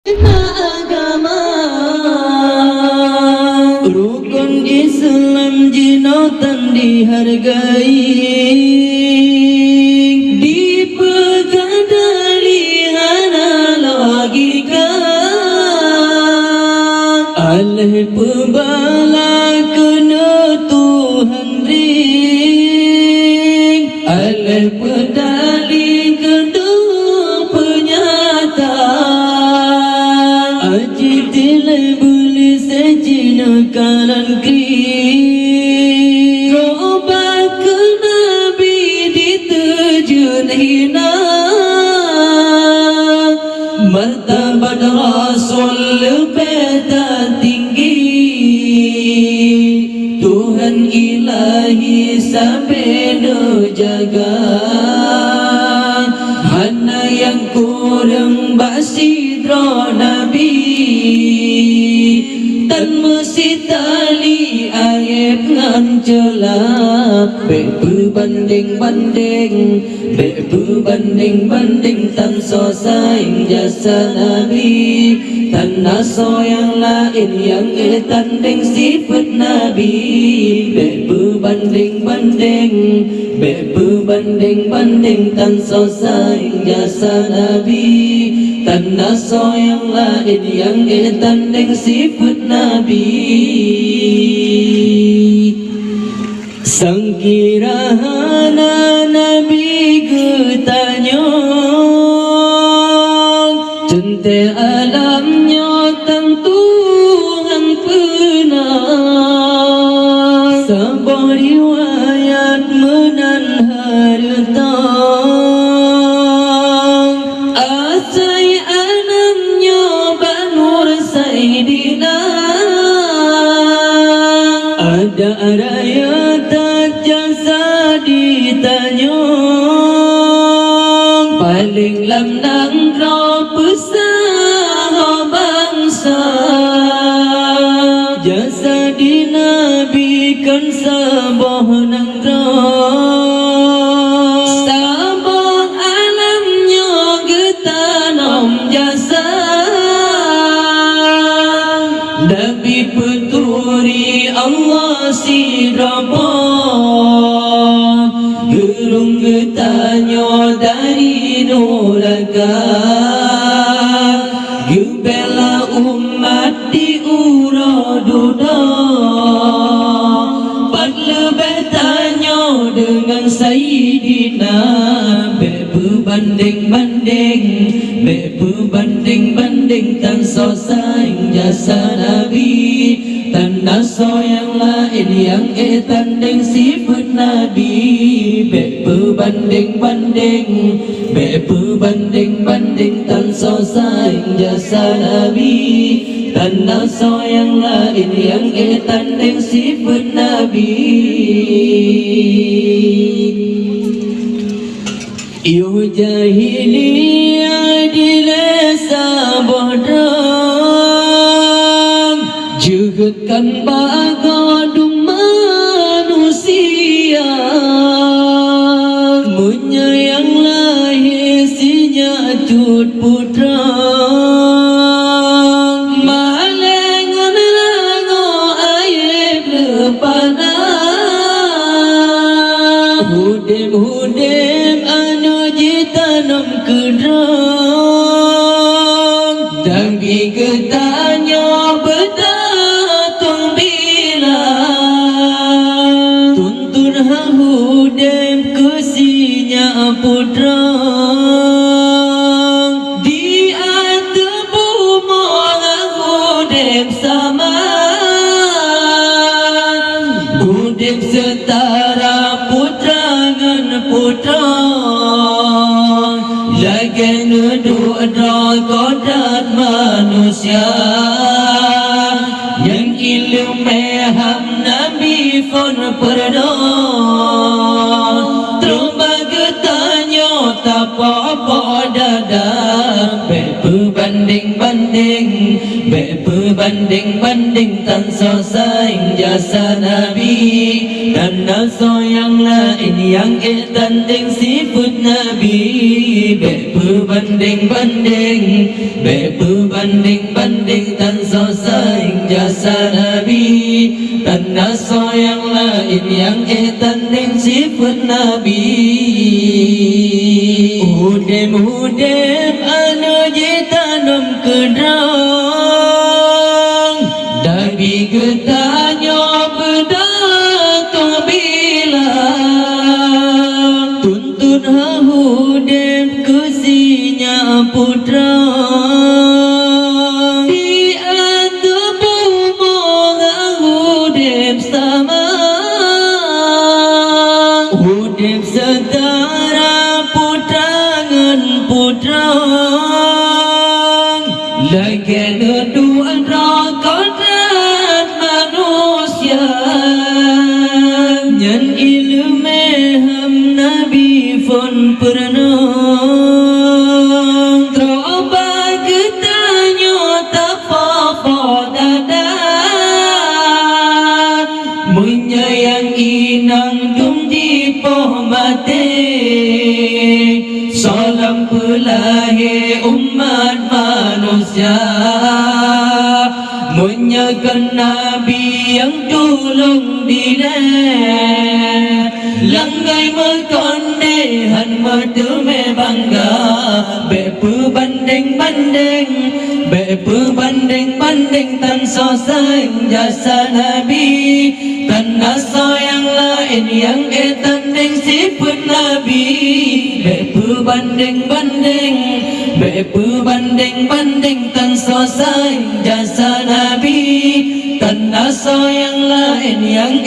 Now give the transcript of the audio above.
agama rukun Islam jinatan dihargai, dipegang dari logika oleh pembala kena Tuhan ring, oleh pedali kedua penyataan ajib tilai boleh sejina kanan kiri roba ke Nabi diterjun hina martabat Rasul lebih tinggi Tuhan ilahi sampai jaga hana yang kurang basidro Nabi tan mesti tali aib ngan celak be berbanding-banding tan so saing jasa Nabi tan naso yang lain yang tanding sifat Nabi be berbanding tan so saing jasa Nabi tan naso yang lain yang tanding sifat Nabi. Sangkirahana Nabi ketanya cente alamnya tentu Tuhan pernah sebuah riwayat menan harta asai anamnya Banur Saidina ada raya tak jasa ditanya paling lamnang kau pesah bangsa jasa di Nabi kan sabah nangrang sabah alamnya getanam jasa Nabi peturi Allah si Rabbah gerung getanya dari neraka gebela umat di uraduda pat lebih tanya dengan Sayyidina berbanding tan so saing jasa Nabi tan naso yang lain yang tanding sifat Nabi berbanding tan so saing jasa Nabi tan naso yang lain yang tanding sifat Nabi. Yo jahiliyah dilesa bodrang jugutkan bagadum manusia menyayang lahir sinya cut putra malengan rango aib lepana hudem anu jitanam kedrang dan bigetanya berdatang bila tuntun hudem kesinya putra di atas bumi hudem sama hudem setara putra putra lagi nuduh kodrat manusia yang ilmu ham Nabi pun pernah terbagetanya tak apa-apa dada berbanding berbanding-banding tan so saing jasa Nabi, dan so yang lain yang tanding sifat Nabi. Berbanding-banding tan so saing jasa Nabi, dan so yang lain yang tanding sifat Nabi. Udem-udem anu jitanum kedrang, dari getanya bedato bilang, tuntun hahudem kusinya putra. Di antubu hahudem sama, hudem setara putrang, lagian dua kodrat manusia, nyan ilmu ham Nabi pun pernah terobat ketanya tak dadat, menyayang inang dum di poh mati. Salam pelahi umat manusia, menyakan Nabi yang tolong dile, langgai mekondehan mertume bangga. Berbanding tan so saing jasa Nabi, tan so yang lain yang tanding sifat Nabi. Berbanding tan so saing jasa Nabi, tan so yang lain yang